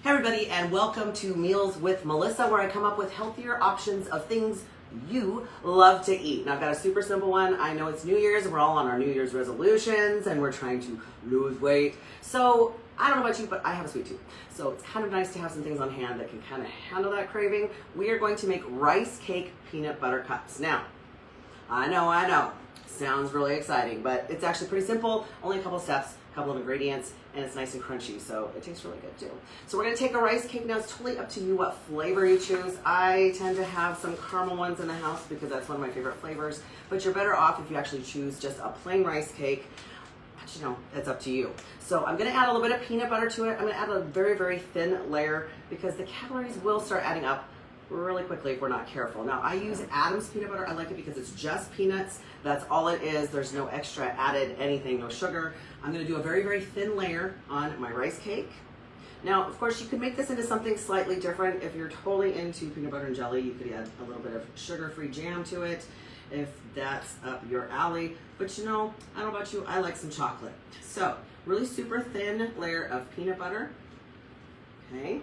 Hey everybody, and welcome to Meals with Melissa, where I come up with healthier options of things you love to eat. Now I've got a super simple one. I know it's New Year's and we're all on our New Year's resolutions and we're trying to lose weight. So I don't know about you, but I have a sweet tooth. So it's kind of nice to have some things on hand that can kind of handle that craving. We are going to make rice cake peanut butter cups. Now, I know, sounds really exciting, but it's actually pretty simple, only a couple steps, a couple of ingredients, and it's nice and crunchy, so it tastes really good too. So we're gonna take a rice cake. Now it's totally up to you what flavor you choose. I tend to have some caramel ones in the house because that's one of my favorite flavors, but you're better off if you actually choose just a plain rice cake. But you know, it's up to you. So I'm gonna add a little bit of peanut butter to it. I'm gonna add a very, very thin layer because the calories will start adding up really quickly if we're not careful. Now I use Adam's peanut butter. I like it because it's just peanuts. That's all it is. There's no extra added anything, no sugar. I'm gonna do a very, very thin layer on my rice cake. Now, of course, you could make this into something slightly different. If you're totally into peanut butter and jelly, you could add a little bit of sugar-free jam to it if that's up your alley. But you know, I don't know about you, I like some chocolate. So, really super thin layer of peanut butter, okay?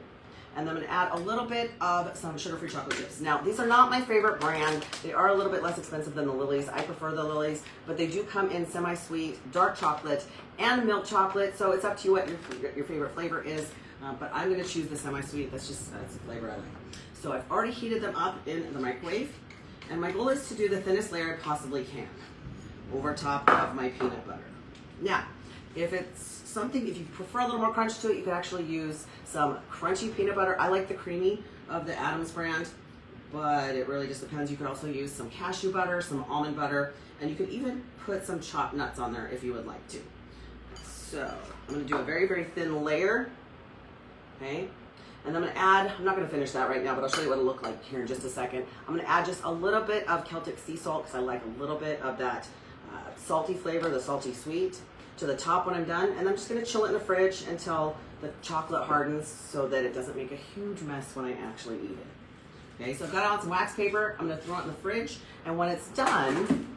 And then I'm gonna add a little bit of some sugar-free chocolate chips. Now, these are not my favorite brand. They are a little bit less expensive than the Lily's. I prefer the Lily's, but they do come in semi-sweet, dark chocolate, and milk chocolate. So it's up to you what your favorite flavor is. But I'm gonna choose the semi-sweet. That's the flavor I like. So I've already heated them up in the microwave. And my goal is to do the thinnest layer I possibly can over top of my peanut butter. Now, if you prefer a little more crunch to it, you could actually use some crunchy peanut butter. I like the creamy of the Adams brand, but it really just depends. You could also use some cashew butter, some almond butter, and you could even put some chopped nuts on there if you would like to. So I'm gonna do a very, very thin layer, okay? And I'm gonna add, I'm not gonna finish that right now, but I'll show you what it'll look like here in just a second. I'm gonna add just a little bit of Celtic sea salt because I like a little bit of that salty flavor, the salty sweet, to the top when I'm done, and I'm just gonna chill it in the fridge until the chocolate hardens so that it doesn't make a huge mess when I actually eat it. Okay, so I've got it on some wax paper. I'm gonna throw it in the fridge, and when it's done,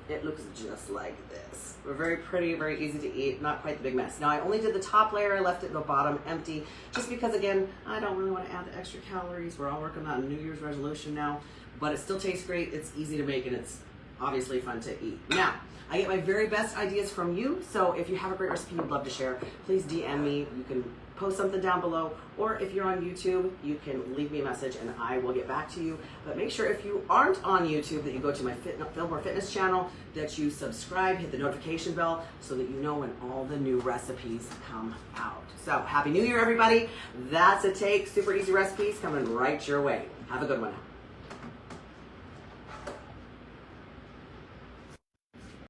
it looks just like this. Very pretty, very easy to eat, not quite the big mess. Now I only did the top layer, I left it the bottom empty, just because again, I don't really wanna add the extra calories. We're all working on a New Year's resolution now, but it still tastes great, it's easy to make, and it's obviously fun to eat. Now, I get my very best ideas from you, so if you have a great recipe you'd love to share, please DM me. You can post something down below, or if you're on YouTube, you can leave me a message and I will get back to you. But make sure if you aren't on YouTube that you go to my Fillmore Fitness channel, that you subscribe, hit the notification bell so that you know when all the new recipes come out. So, Happy New Year, everybody. That's a take. Super easy recipes coming right your way. Have a good one now.